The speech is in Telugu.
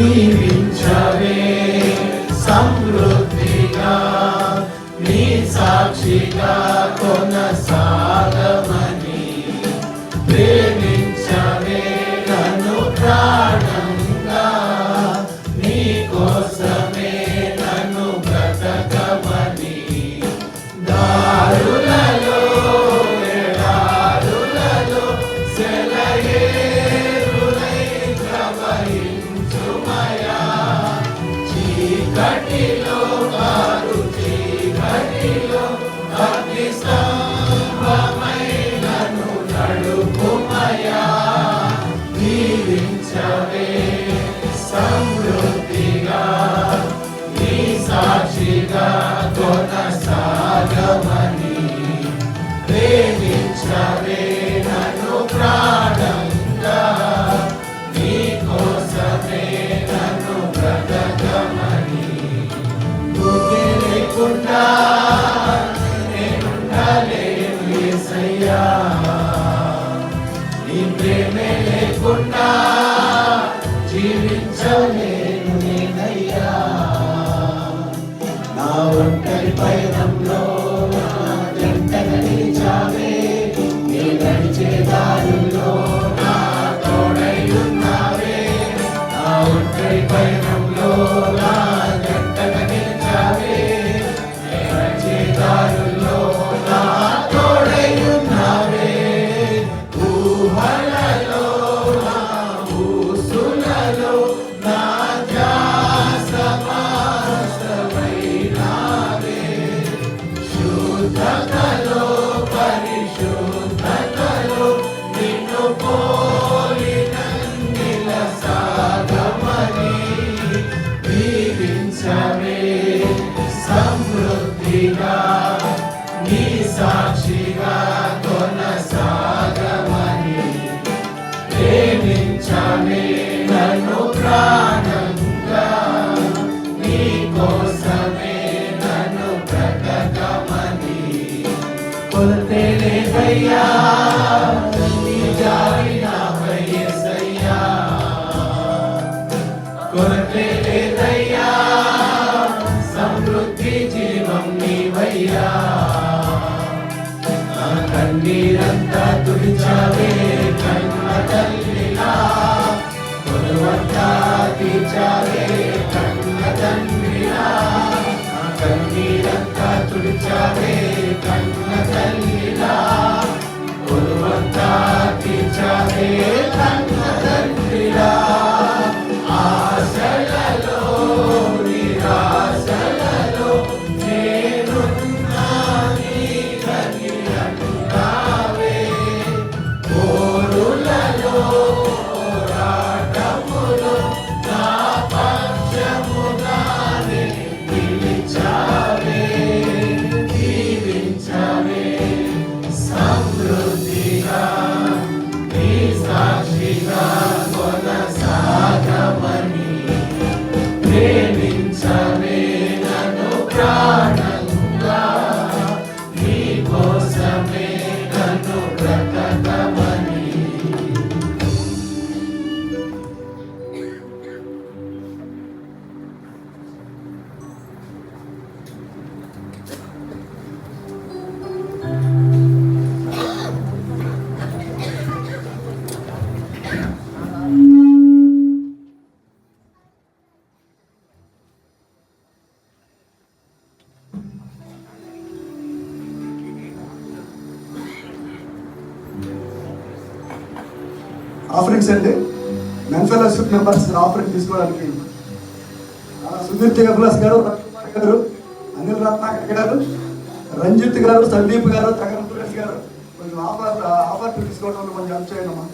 దీవించవే సమృద్ధిగా నీ సాక్షిగా కొనసాగమని ప్రేమించవే నన్ను ప్రాణంగా నీ కోసమే నన్ను బ్రతకమని దారులలో ఎడారులలో సెలయేరులై ప్రవహించుమయా చీకటిలో కారు చీకటిలో అగ్ని స్తంభమై నన్ను నడుపుమయా దీవించవే సమృద్ధిగా నీ సాక్షిగా కొనసాగమని ప్రేమించవే నన్ను ప్రాణంగా నీ కోసమే నన్ను బ్రతకమని నువ్వే లేకుండా నేనుండలేను యేసయ్యా నీ ప్రేమే లేకుండా జీవించలేను నేనయ్యా నా ఒంటరి పయనంలో నా జంటగా నిలిచావే నీ నడిచే దారుల్లో నా తోడై ఉన్నావే నా ఒంటరి పయనంలో నా జంటగా నిలిచావే నీ నడిచే దారుల్లో నా తోడై ఉన్నావే ఊహలలో నా ఊసులలో నా ధ్యాసమాసమైనావే శుద్ధతలో పరిశుద్ధతలో నిన్ను పోలినందిల సాగమని దీవించవే సమృద్ధిగా నీ సాక్షిగా కొనసాగమని ప్రేమించవే నన్ను ప్రాణంగా నీ కోసమే నన్ను బ్రతకమని కొలతే లేదయ్యా నీ జాలి నాపై యేసయ్యా కొలతే లేదయ్యా సమృద్ధి జీవం నీవయ్యా నా కన్నీరంతా తుడిచావే కన్న తల్లిలా కొలువంతా తీర్చావే కన్న తండ్రిలా నా కన్నీరంతా తుడిచావే కన్న తల్లిలా కొలువంతా తీర్చావే కన్న తండ్రిలా ఆశలలో నిరాశలలో నేనున్నా నీ కని అంటావే పోరులలో పోరాటములో నా పక్షముగానే నిలిచావే దీవించవే సమృద్ధిగా నీ సాక్షిగా కొనసాగమని ప్రేమించవే నన్ను ప్రాణంగా నీ కోసమే నన్ను బ్రతకమని ఆఫరింగ్స్ అండి మెన్ ఫెలోషిప్ మెంబర్స్ ఆఫరింగ్ తీసుకోవడానికి సుధీర్ జగప్లాస్ గారు, రవికుమార్ గారు, అనిల్ రత్నాకర్ గారు, రంజిత్ గారు, సందీప్ గారు, తగరం సురేష్ గారు కొంచెం ఆఫర్ తీసుకోవడంలో కొంచెం హెల్ప్ చేయండి అమ్మా.